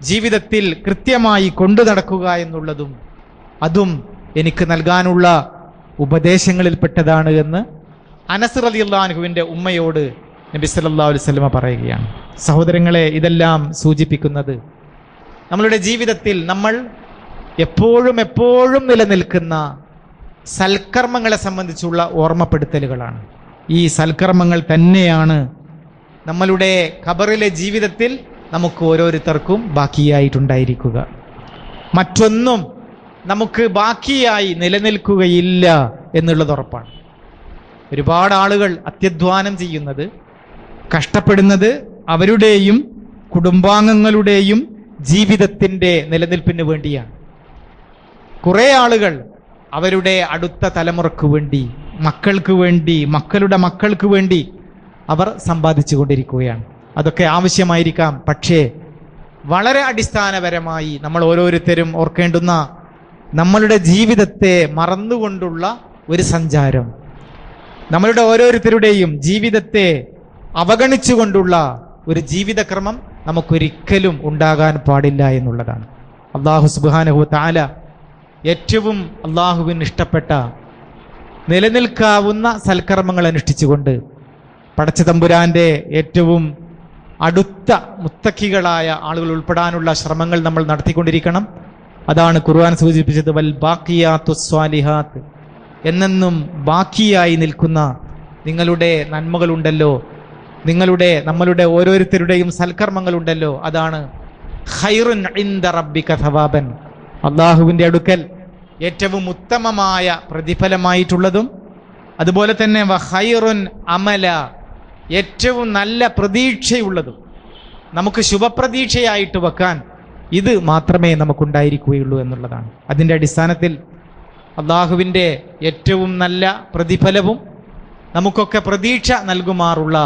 ജീവിതത്തിൽ കൃത്യമായി കൊണ്ടു നടക്കുക എന്നുള്ളതും അതും എനിക്ക് നൽകാനുള്ള ഉപദേശങ്ങളിൽപ്പെട്ടതാണ് എന്ന് അനസ് റളിയല്ലാഹു അൻഹുവിൻ്റെ ഉമ്മയോട് നബി സല്ലല്ലാഹു അലൈഹി വസല്ലമ പറയുകയാണ്. സഹോദരങ്ങളെ, ഇതെല്ലാം സൂചിപ്പിക്കുന്നത് നമ്മളുടെ ജീവിതത്തിൽ നമ്മൾ എപ്പോഴും നിലനിൽക്കുന്ന സൽക്കർമ്മങ്ങളെ സംബന്ധിച്ചുള്ള ഓർമ്മപ്പെടുത്തലുകളാണ്. ഈ സൽക്കർമ്മങ്ങൾ തന്നെയാണ് നമ്മളുടെ ഖബറിലെ ജീവിതത്തിൽ നമുക്ക് ഓരോരുത്തർക്കും ബാക്കിയായിട്ടുണ്ടായിരിക്കുക. മറ്റൊന്നും നമുക്ക് ബാക്കിയായി നിലനിൽക്കുകയില്ല എന്നുള്ളത് ഉറപ്പാണ്. ഒരുപാട് ആളുകൾ അത്യധ്വാനം ചെയ്യുന്നത്, കഷ്ടപ്പെടുന്നത് അവരുടെയും കുടുംബാംഗങ്ങളുടെയും ജീവിതത്തിൻ്റെ നിലനിൽപ്പിന് വേണ്ടിയാണ്. കുറേ ആളുകൾ അവരുടെ അടുത്ത തലമുറക്ക് വേണ്ടി, മക്കൾക്ക് വേണ്ടി, മക്കളുടെ മക്കൾക്ക് വേണ്ടി അവർ സമ്പാദിച്ചു കൊണ്ടിരിക്കുകയാണ്. അതൊക്കെ ആവശ്യമായിരിക്കാം. പക്ഷേ വളരെ അടിസ്ഥാനപരമായി നമ്മൾ ഓരോരുത്തരും ഓർക്കേണ്ടുന്ന നമ്മളുടെ ജീവിതത്തെ മറന്നുകൊണ്ടുള്ള ഒരു സഞ്ചാരം, നമ്മളുടെ ഓരോരുത്തരുടെയും ജീവിതത്തെ അവഗണിച്ചുകൊണ്ടുള്ള ഒരു ജീവിതക്രമം നമുക്കൊരിക്കലും ഉണ്ടാകാൻ പാടില്ല എന്നുള്ളതാണ്. അല്ലാഹു സുബ്ഹാനഹു വ തആല ഏറ്റവും അള്ളാഹുവിന് ഇഷ്ടപ്പെട്ട നിലനിൽക്കാവുന്ന സൽക്കർമ്മങ്ങൾ അനുഷ്ഠിച്ചുകൊണ്ട് പടച്ച തമ്പുരാന്റെ ഏറ്റവും അടുത്ത മുത്തക്കികളായ ആളുകൾ ഉൾപ്പെടാനുള്ള ശ്രമങ്ങൾ നമ്മൾ നടത്തിക്കൊണ്ടിരിക്കണം. അതാണ് ഖുർആൻ സൂചിപ്പിച്ചത്, വൽ ബാഖിയാത്തുസ് സ്വാലിഹാത്ത്, എന്നെന്നും ബാക്കിയായി നിൽക്കുന്ന നിങ്ങളുടെ നന്മകളുണ്ടല്ലോ, നമ്മളുടെ ഓരോരുത്തരുടെയും സൽക്കർമ്മങ്ങളുണ്ടല്ലോ, അതാണ് ഖൈറുൻ ഇൻദ റബ്ബിക സവാബൻ, അള്ളാഹുവിൻ്റെ അടുക്കൽ ഏറ്റവും ഉത്തമമായ പ്രതിഫലമായിട്ടുള്ളതും അതുപോലെ തന്നെ വഖൈറുൻ അമല, ഏറ്റവും നല്ല പ്രതീക്ഷയുള്ളതും. നമുക്ക് ശുഭപ്രതീക്ഷയായിട്ട് വെക്കാൻ ഇത് മാത്രമേ നമുക്കുണ്ടായിരിക്കുകയുള്ളൂ എന്നുള്ളതാണ്. അതിൻ്റെ അടിസ്ഥാനത്തിൽ അള്ളാഹുവിൻ്റെ ഏറ്റവും നല്ല പ്രതിഫലവും നമുക്കൊക്കെ പ്രതീക്ഷ നൽകുമാറുള്ള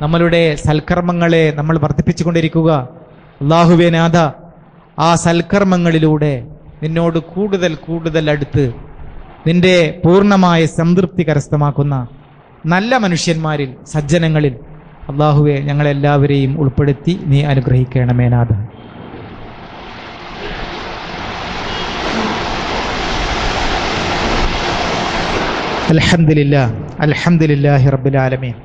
നമ്മളുടെ സൽക്കർമ്മങ്ങളെ നമ്മൾ വർദ്ധിപ്പിച്ചു കൊണ്ടിരിക്കുക. അള്ളാഹുവേ നാഥ, ആ സൽക്കർമ്മങ്ങളിലൂടെ നിന്നോട് കൂടുതൽ അടുത്ത് നിന്റെ പൂർണ്ണമായ സംതൃപ്തി കരസ്ഥമാക്കുന്ന നല്ല മനുഷ്യന്മാരിൽ, സജ്ജനങ്ങളിൽ അള്ളാഹുവെ ഞങ്ങളെല്ലാവരെയും ഉൾപ്പെടുത്തി നീ അനുഗ്രഹിക്കണമേ നാഥ. അൽഹംദുലില്ലാഹി റബ്ബിൽ ആലമീൻ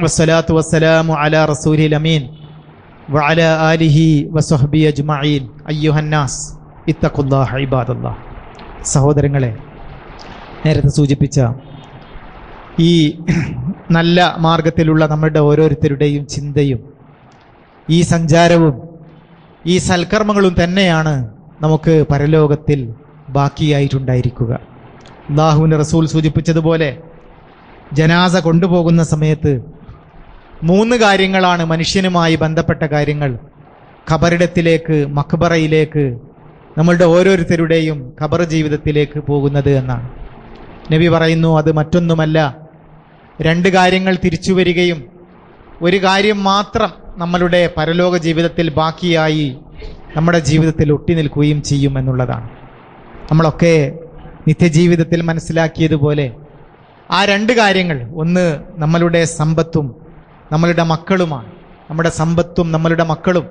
വസ്സലാത്തു വസ്സലാമു അലാ റസൂലിൽ അമീൻ വഅലാ ആലിഹി വസ്വഹ്ബിഹി അജ്മഈൻ. അയ്യുഹന്നാസ് ഇത്തഖുല്ലാഹ ഇബാദല്ലാഹ്. സഹോദരങ്ങളെ, നേരത്തെ സൂചിപ്പിച്ച ഈ നല്ല മാർഗത്തിലുള്ള നമ്മുടെ ഓരോരുത്തരുടെയും ചിന്തയും ഈ സഞ്ചാരവും ഈ സൽക്കർമ്മങ്ങളും തന്നെയാണ് നമുക്ക് പരലോകത്തിൽ ബാക്കിയായിട്ടുണ്ടായിരിക്കുക. അല്ലാഹുവിൻ്റെ റസൂൽ സൂചിപ്പിച്ചതുപോലെ ജനാസ കൊണ്ടുപോകുന്ന സമയത്ത് 3 കാര്യങ്ങളാണ് മനുഷ്യനുമായി ബന്ധപ്പെട്ട കാര്യങ്ങൾ ഖബറിടത്തിലേക്ക്, മഖ്ബറയിലേക്ക്, നമ്മളുടെ ഓരോരുത്തരുടെയും ഖബർ ജീവിതത്തിലേക്ക് പോകുന്നത് എന്നാണ് നബി പറയുന്നു. അത് മറ്റൊന്നുമല്ല, 2 കാര്യങ്ങൾ തിരിച്ചു വരികയും 1 കാര്യം മാത്രം നമ്മളുടെ പരലോക ജീവിതത്തിൽ ബാക്കിയായി നമ്മുടെ ജീവിതത്തിൽ ഒട്ടി നിൽക്കുകയും ചെയ്യും എന്നുള്ളതാണ്. നമ്മളൊക്കെ നിത്യജീവിതത്തിൽ മനസ്സിലാക്കിയതുപോലെ ആ 2 കാര്യങ്ങൾ, ഒന്ന് നമ്മളുടെ സമ്പത്തും നമ്മളുടെ മക്കളുമാണ്. നമ്മുടെ സമ്പത്തും നമ്മളുടെ മക്കളും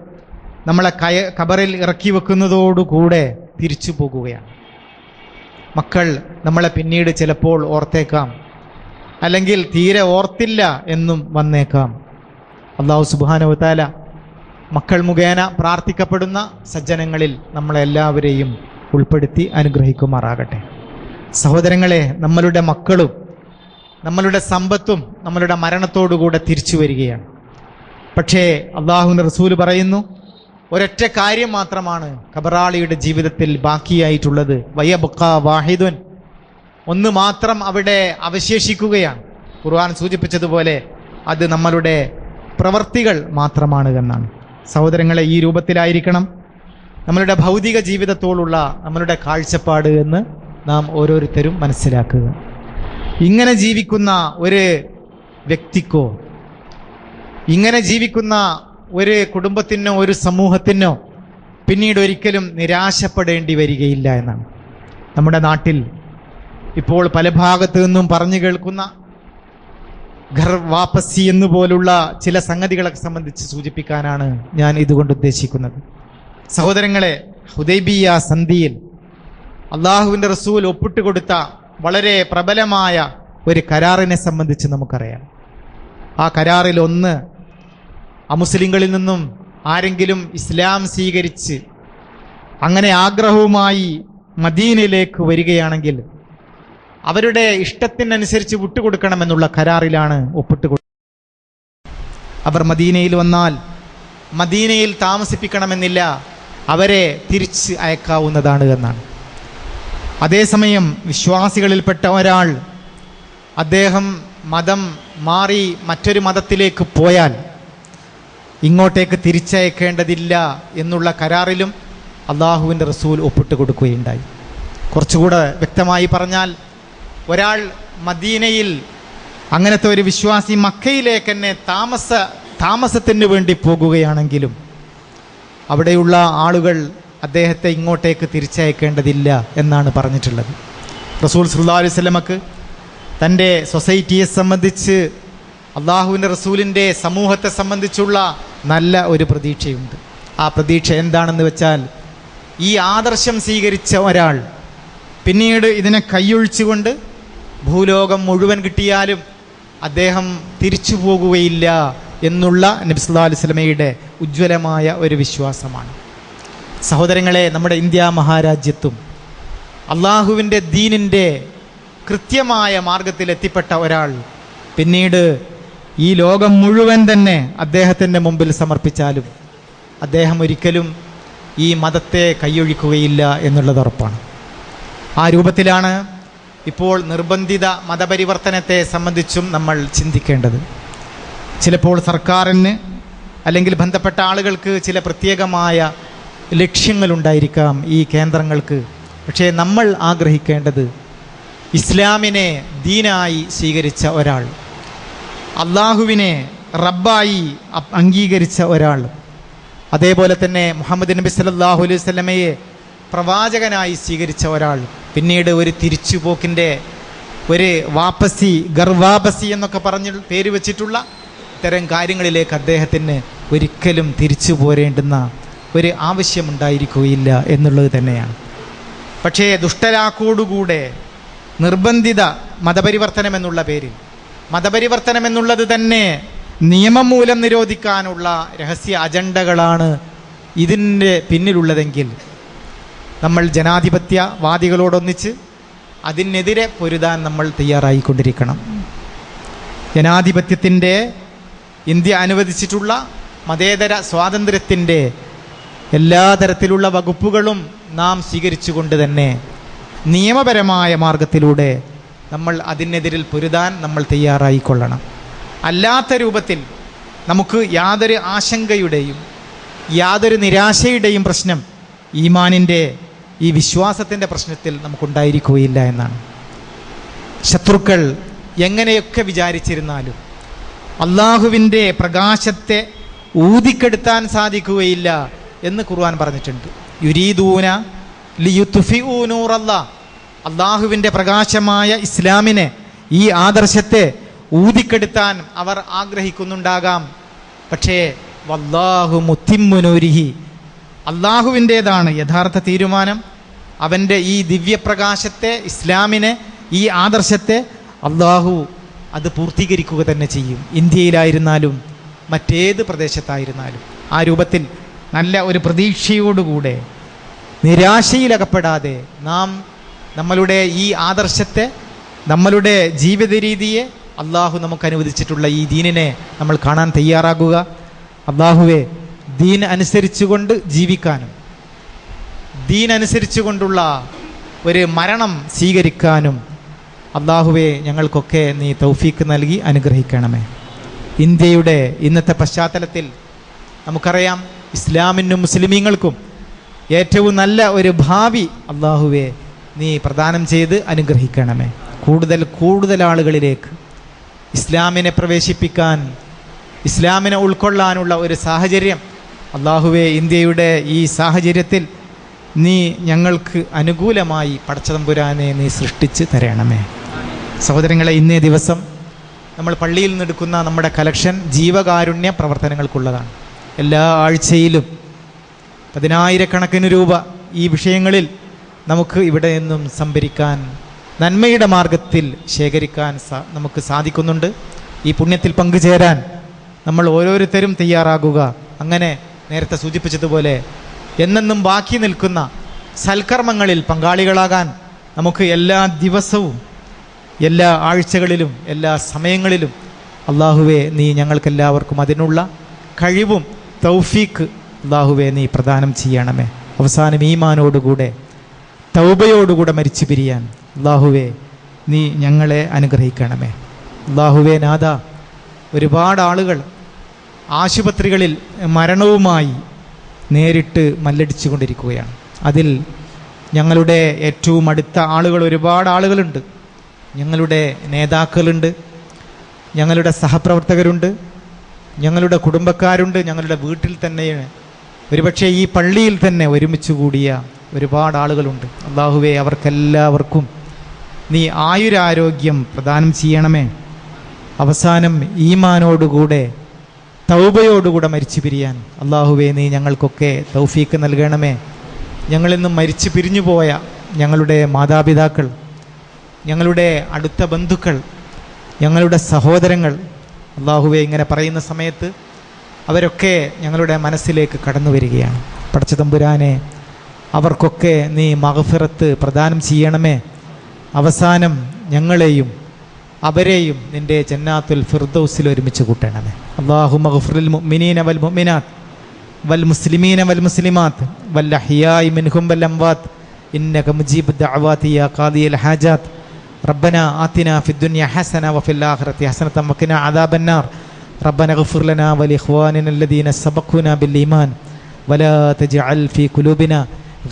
നമ്മളെ ഖബറിൽ ഇറക്കി വെക്കുന്നതോടുകൂടെ തിരിച്ചു പോകുകയാണ്. മക്കൾ നമ്മളെ പിന്നീട് ചിലപ്പോൾ ഓർത്തേക്കാം, അല്ലെങ്കിൽ തീരെ ഓർത്തില്ല എന്നും വന്നേക്കാം. അല്ലാഹു സുബ്ഹാനഹു വ തആല മക്കൾ മുഖേന പ്രാർത്ഥിക്കപ്പെടുന്ന സജ്ജനങ്ങളിൽ നമ്മളെല്ലാവരെയും ഉൾപ്പെടുത്തി അനുഗ്രഹിക്കുമാറാകട്ടെ. സഹോദരങ്ങളെ, നമ്മളുടെ മക്കളും നമ്മളുടെ സമ്പത്തും നമ്മളുടെ മരണത്തോടുകൂടെ തിരിച്ചു വരികയാണ്. പക്ഷേ അല്ലാഹുവിൻ്റെ റസൂൽ പറയുന്നു, ഒരൊറ്റ കാര്യം മാത്രമാണ് ഖബറാളിയുടെ ജീവിതത്തിൽ ബാക്കിയായിട്ടുള്ളത്. വയബ്ഖാ വാഹിദുൻ, ഒന്ന് മാത്രം അവിടെ അവശേഷിക്കുകയാണ്. ഖുർആൻ സൂചിപ്പിച്ചതുപോലെ അത് നമ്മളുടെ പ്രവർത്തികൾ മാത്രമാണ് എന്നാണ്. സഹോദരങ്ങളെ, ഈ രൂപത്തിലായിരിക്കണം നമ്മളുടെ ഭൗതിക ജീവിതത്തോടുള്ള നമ്മളുടെ കാഴ്ചപ്പാട് എന്ന് നാം ഓരോരുത്തരും മനസ്സിലാക്കുക. ഇങ്ങനെ ജീവിക്കുന്ന ഒരു വ്യക്തിക്കോ, ഇങ്ങനെ ജീവിക്കുന്ന ഒരു കുടുംബത്തിനോ ഒരു സമൂഹത്തിനോ പിന്നീട് ഒരിക്കലും നിരാശപ്പെടേണ്ടി വരികയില്ല എന്നാണ്. നമ്മുടെ നാട്ടിൽ ഇപ്പോൾ പല ഭാഗത്തു നിന്നും പറഞ്ഞു കേൾക്കുന്ന ഘർ വാപ്പസി എന്നുപോലുള്ള ചില സംഗതികളെ സംബന്ധിച്ച് സൂചിപ്പിക്കാനാണ് ഞാൻ ഇതുകൊണ്ട് ഉദ്ദേശിക്കുന്നത്. സഹോദരങ്ങളെ, ഹുദൈബിയ സന്ധിയിൽ അള്ളാഹുവിൻ്റെ റസൂൽ ഒപ്പിട്ട് കൊടുത്ത വളരെ പ്രബലമായ ഒരു കരാറിനെ സംബന്ധിച്ച് നമുക്കറിയാം. ആ കരാറിൽ ഒന്ന്, അമുസ്ലിങ്ങളിൽ നിന്നും ആരെങ്കിലും ഇസ്ലാം സ്വീകരിച്ച് അങ്ങനെ ആഗ്രഹവുമായി മദീനയിലേക്ക് വരികയാണെങ്കിൽ അവരുടെ ഇഷ്ടത്തിനനുസരിച്ച് വിട്ടുകൊടുക്കണമെന്നുള്ള കരാറിലാണ് ഒപ്പിട്ട്. അവർ മദീനയിൽ വന്നാൽ മദീനയിൽ താമസിപ്പിക്കണമെന്നില്ല, അവരെ തിരിച്ച് അയക്കാവുന്നതാണ് എന്നാണ്. അതേസമയം വിശ്വാസികളിൽപ്പെട്ട ഒരാൾ അദ്ദേഹം മതം മാറി മറ്റൊരു മതത്തിലേക്ക് പോയാൽ ഇങ്ങോട്ടേക്ക് തിരിച്ചയക്കേണ്ടതില്ല എന്നുള്ള കരാറിലും അള്ളാഹുവിൻ്റെ റസൂൽ ഒപ്പിട്ട് കൊടുക്കുകയുണ്ടായി. കുറച്ചുകൂടെ വ്യക്തമായി പറഞ്ഞാൽ, ഒരാൾ മദീനയിൽ അങ്ങനത്തെ ഒരു വിശ്വാസി മക്കയിലേക്ക് തന്നെ താമസത്തിന് വേണ്ടി പോകുകയാണെങ്കിലും അവിടെയുള്ള ആളുകൾ അദ്ദേഹത്തെ ഇങ്ങോട്ടേക്ക് തിരിച്ചയക്കേണ്ടതില്ല എന്നാണ് പറഞ്ഞിട്ടുള്ളത്. റസൂൽ സല്ലല്ലാഹു അലൈഹി വസല്ലമക്ക് തൻ്റെ സൊസൈറ്റിയെ സംബന്ധിച്ച്, അള്ളാഹുവിൻ്റെ റസൂലിൻ്റെ സമൂഹത്തെ സംബന്ധിച്ചുള്ള നല്ല ഒരു പ്രതീക്ഷയുണ്ട്. ആ പ്രതീക്ഷ എന്താണെന്ന് വെച്ചാൽ, ഈ ആദർശം സ്വീകരിച്ച ഒരാൾ പിന്നീട് ഇതിനെ കൈയൊഴിച്ചുകൊണ്ട് ഭൂലോകം മുഴുവൻ കിട്ടിയാലും അദ്ദേഹം തിരിച്ചു പോകുകയില്ല എന്നുള്ള നബി സല്ലല്ലാഹു അലൈഹി വസല്ലമയുടെ ഉജ്ജ്വലമായ ഒരു വിശ്വാസമാണ്. സഹോദരങ്ങളെ, നമ്മുടെ ഇന്ത്യ മഹാരാജ്യത്തും അള്ളാഹുവിൻ്റെ ദീനിൻ്റെ കൃത്യമായ മാർഗത്തിലെത്തിപ്പെട്ട ഒരാൾ പിന്നീട് ഈ ലോകം മുഴുവൻ തന്നെ അദ്ദേഹത്തിൻ്റെ മുമ്പിൽ സമർപ്പിച്ചാലും അദ്ദേഹം ഒരിക്കലും ഈ മതത്തെ കൈയൊഴിക്കുകയില്ല എന്നുള്ളത് ഉറപ്പാണ്. ആ രൂപത്തിലാണ് ഇപ്പോൾ നിർബന്ധിത മതപരിവർത്തനത്തെ സംബന്ധിച്ചും നമ്മൾ ചിന്തിക്കേണ്ടത്. ചിലപ്പോൾ സർക്കാരിന് അല്ലെങ്കിൽ ബന്ധപ്പെട്ട ആളുകൾക്ക് ചില പ്രത്യേകമായ ലക്ഷ്യങ്ങളുണ്ടായിരിക്കാം ഈ കേന്ദ്രങ്ങൾക്ക്. പക്ഷേ നമ്മൾ ആഗ്രഹിക്കേണ്ടത് ഇസ്ലാമിനെ ദീനായി സ്വീകരിച്ച ഒരാൾ, അള്ളാഹുവിനെ റബ്ബായി അംഗീകരിച്ച ഒരാൾ, അതേപോലെ തന്നെ മുഹമ്മദ് നബി സല്ലല്ലാഹു അലൈഹി വസല്ലമയെ പ്രവാചകനായി സ്വീകരിച്ച ഒരാൾ പിന്നീട് ഒരു തിരിച്ചുപോക്കിൻ്റെ ഒരു ഗർവാപസി എന്നൊക്കെ പറഞ്ഞ് പേര് വെച്ചിട്ടുള്ള ഇത്തരം കാര്യങ്ങളിലേക്ക് അദ്ദേഹത്തിന് ഒരിക്കലും തിരിച്ചു പോരേണ്ടുന്ന ഒരു ആവശ്യമുണ്ടായിരിക്കുകയില്ല എന്നുള്ളത് തന്നെയാണ്. പക്ഷേ ദുഷ്ടലാക്കോടുകൂടെ നിർബന്ധിത മതപരിവർത്തനം എന്നുള്ള പേരിൽ, മതപരിവർത്തനം എന്നുള്ളത് തന്നെ നിയമം മൂലം നിരോധിക്കാനുള്ള രഹസ്യ അജണ്ടകളാണ് ഇതിൻ്റെ പിന്നിലുള്ളതെങ്കിൽ നമ്മൾ ജനാധിപത്യവാദികളോടൊന്നിച്ച് അതിനെതിരെ പൊരുതാൻ നമ്മൾ തയ്യാറായിക്കൊണ്ടിരിക്കണം. ജനാധിപത്യത്തിൻ്റെ, ഇന്ത്യ അനുവദിച്ചിട്ടുള്ള മതേതര സ്വാതന്ത്ര്യത്തിൻ്റെ എല്ലാ തരത്തിലുള്ള വകുപ്പുകളും നാം സ്വീകരിച്ചുകൊണ്ട് തന്നെ നിയമപരമായ മാർഗത്തിലൂടെ നമ്മൾ അതിനെതിരിൽ പൊരുതാൻ നമ്മൾ തയ്യാറായിക്കൊള്ളണം. അല്ലാത്ത രൂപത്തിൽ നമുക്ക് യാതൊരു ആശങ്കയുടെയും യാതൊരു നിരാശയുടെയും പ്രശ്നം ഈമാനിൻ്റെ, ഈ വിശ്വാസത്തിൻ്റെ പ്രശ്നത്തിൽ നമുക്കുണ്ടായിരിക്കുകയില്ല എന്നാണ്. ശത്രുക്കൾ എങ്ങനെയൊക്കെ വിചാരിച്ചിരുന്നാലും അള്ളാഹുവിൻ്റെ പ്രകാശത്തെ ഊതിക്കെടുത്താൻ സാധിക്കുകയില്ല എന്ന് ഖുർആൻ പറഞ്ഞിട്ടുണ്ട്. യുരീദൂന ലിയുത്ഫിഊ നൂറല്ലാഹ്, അള്ളാഹുവിൻ്റെ പ്രകാശമായ ഇസ്ലാമിനെ, ഈ ആദർശത്തെ ഊതിക്കെടുത്താൻ അവർ ആഗ്രഹിക്കുന്നുണ്ടാകാം. പക്ഷേ വല്ലാഹു മുത്തിമ്മു നൂരിഹി, അള്ളാഹുവിൻ്റേതാണ് യഥാർത്ഥ തീരുമാനം. അവൻ്റെ ഈ ദിവ്യപ്രകാശത്തെ, ഇസ്ലാമിനെ, ഈ ആദർശത്തെ അള്ളാഹു അത് പൂർത്തീകരിക്കുക തന്നെ ചെയ്യും. ഇന്ത്യയിലായിരുന്നാലും മറ്റേത് പ്രദേശത്തായിരുന്നാലും ആ രൂപത്തിൽ നല്ല ഒരു പ്രതീക്ഷയോടുകൂടെ നിരാശയിലകപ്പെടാതെ നാം നമ്മളുടെ ഈ ആദർശത്തെ, നമ്മളുടെ ജീവിത രീതിയെ, അള്ളാഹു നമുക്ക് അനുവദിച്ചിട്ടുള്ള ഈ ദീനിനെ നമ്മൾ കാണാൻ തയ്യാറാകുക. അള്ളാഹുവെ, ദീൻ അനുസരിച്ചുകൊണ്ട് ജീവിക്കാനും ദീൻ അനുസരിച്ചുകൊണ്ടുള്ള ഒരു മരണം സ്വീകരിക്കാനും അള്ളാഹുവെ ഞങ്ങൾക്കൊക്കെ നീ തൗഫീക്ക് നൽകി അനുഗ്രഹിക്കണമേ. ഇന്ത്യയുടെ ഇന്നത്തെ പശ്ചാത്തലത്തിൽ നമുക്കറിയാം, ഇസ്ലാമിനും മുസ്ലിമീങ്ങൾക്കും ഏറ്റവും നല്ല ഒരു ഭാവി അള്ളാഹുവെ നീ പ്രദാനം ചെയ്ത് അനുഗ്രഹിക്കണമേ. കൂടുതൽ ആളുകളിലേക്ക് ഇസ്ലാമിനെ പ്രവേശിപ്പിക്കാൻ, ഇസ്ലാമിനെ ഉൾക്കൊള്ളാനുള്ള ഒരു സാഹചര്യം അള്ളാഹുവെ ഇന്ത്യയുടെ ഈ സാഹചര്യത്തിൽ നീ ഞങ്ങൾക്ക് അനുകൂലമായി പടച്ചതമ്പുരാനെ നീ സൃഷ്ടിച്ച് തരണമേ. സഹോദരങ്ങളെ, ഇന്നേ ദിവസം നമ്മൾ പള്ളിയിൽ നിന്നെടുക്കുന്ന നമ്മുടെ കലക്ഷൻ ജീവകാരുണ്യ പ്രവർത്തനങ്ങൾക്കുള്ളതാണ്. എല്ലാ ആഴ്ചയിലും 10,000 രൂപ ഈ വിഷയങ്ങളിൽ നമുക്ക് ഇവിടെ നിന്നും സംഭരിക്കാൻ, നന്മയുടെ മാർഗത്തിൽ ശേഖരിക്കാൻ നമുക്ക് സാധിക്കുന്നുണ്ട്. ഈ പുണ്യത്തിൽ പങ്കുചേരാൻ നമ്മൾ ഓരോരുത്തരും തയ്യാറാകുക. അങ്ങനെ നേരത്തെ സൂചിപ്പിച്ചതുപോലെ എന്നെന്നും ബാക്കി നിൽക്കുന്ന സൽക്കർമ്മങ്ങളിൽ പങ്കാളികളാകാൻ നമുക്ക് എല്ലാ ദിവസവും, എല്ലാ ആഴ്ചകളിലും, എല്ലാ സമയങ്ങളിലും അള്ളാഹുവേ നീ ഞങ്ങൾക്കെല്ലാവർക്കും അതിനുള്ള കഴിവും തൗഫീക്ക് അള്ളാഹുവേ നീ പ്രദാനം ചെയ്യണമേ. അവസാനം ഈമാനോടുകൂടെ തൗബയോടുകൂടെ മരിച്ചു പിരിയാൻ അള്ളാഹുവേ നീ ഞങ്ങളെ അനുഗ്രഹിക്കണമേ. അള്ളാഹുവേ നാഥ, ഒരുപാട് ആളുകൾ ആശുപത്രികളിൽ മരണവുമായി നേരിട്ട് മല്ലടിച്ചു കൊണ്ടിരിക്കുകയാണ്. അതിൽ ഞങ്ങളുടെ ഏറ്റവും അടുത്ത ആളുകൾ, ഒരുപാട് ആളുകളുണ്ട്. ഞങ്ങളുടെ നേതാക്കളുണ്ട്, ഞങ്ങളുടെ സഹപ്രവർത്തകരുണ്ട്, ഞങ്ങളുടെ കുടുംബക്കാരുണ്ട്, ഞങ്ങളുടെ വീട്ടിൽ തന്നെ, ഒരുപക്ഷെ ഈ പള്ളിയിൽ തന്നെ ഒരുമിച്ച് കൂടിയ ഒരുപാട് ആളുകളുണ്ട്. അള്ളാഹുവേ അവർക്കെല്ലാവർക്കും നീ ആയുരാരോഗ്യം പ്രദാനം ചെയ്യണമേ. അവസാനം ഈമാനോടുകൂടെ തൗബയോടുകൂടെ മരിച്ചു പിരിയാൻ അള്ളാഹുവേ നീ ഞങ്ങൾക്കൊക്കെ തൗഫീക്ക് നൽകണമേ. ഞങ്ങളിൽ നിന്നും മരിച്ചു പിരിഞ്ഞു പോയ ഞങ്ങളുടെ മാതാപിതാക്കൾ, ഞങ്ങളുടെ അടുത്ത ബന്ധുക്കൾ, ഞങ്ങളുടെ സഹോദരങ്ങൾ, അള്ളാഹുവേ ഇങ്ങനെ പറയുന്ന സമയത്ത് അവരൊക്കെ ഞങ്ങളുടെ മനസ്സിലേക്ക് കടന്നു വരികയാണ്. പടച്ച തമ്പുരാനെ, അവർക്കൊക്കെ നീ മഗ്ഫിറത്ത് പ്രദാനം ചെയ്യണമേ. അവസാനം ഞങ്ങളെയും അവരെയും നിൻ്റെ ജന്നാത്തുൽ ഫിർദൗസിൽ ഒരുമിച്ച് കൂട്ടണമേ. അല്ലാഹുമ്മ ഗ്ഫിറിൽ മുഅ്മിനീന വൽ മുഅ്മിനാത്ത് വൽ മുസ്ലിമീന വൽ മുസ്ലിമാത്ത് വൽ അഹ്യാഇ മിൻഹും വൽ അംവാത്ത് ഇന്നക മുജീബു ദഅവാതി യാ ഖാദിയൽ ഹാജാത്ത്. റബ്ബനാ ആതിനാ ഫിദ് ദുനിയ ഹസന വഫിൽ ആഖിറതി ഹസനത വഖിനാ അദാബന്നാർ. റബ്ബനാ ഗ്ഫിർ ലനാ വലിഖ്വാനിന അല്ലദീന സബഖൂനാ ബിൽ ഈമാൻ വലാ തജ്അൽ ഫീ ഖുലൂബിനാ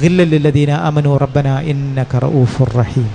ഗില്ലൽ ലില്ലദീന ആമനൂ റബ്ബനാ ഇന്നക റഊഫുർ റഹീം.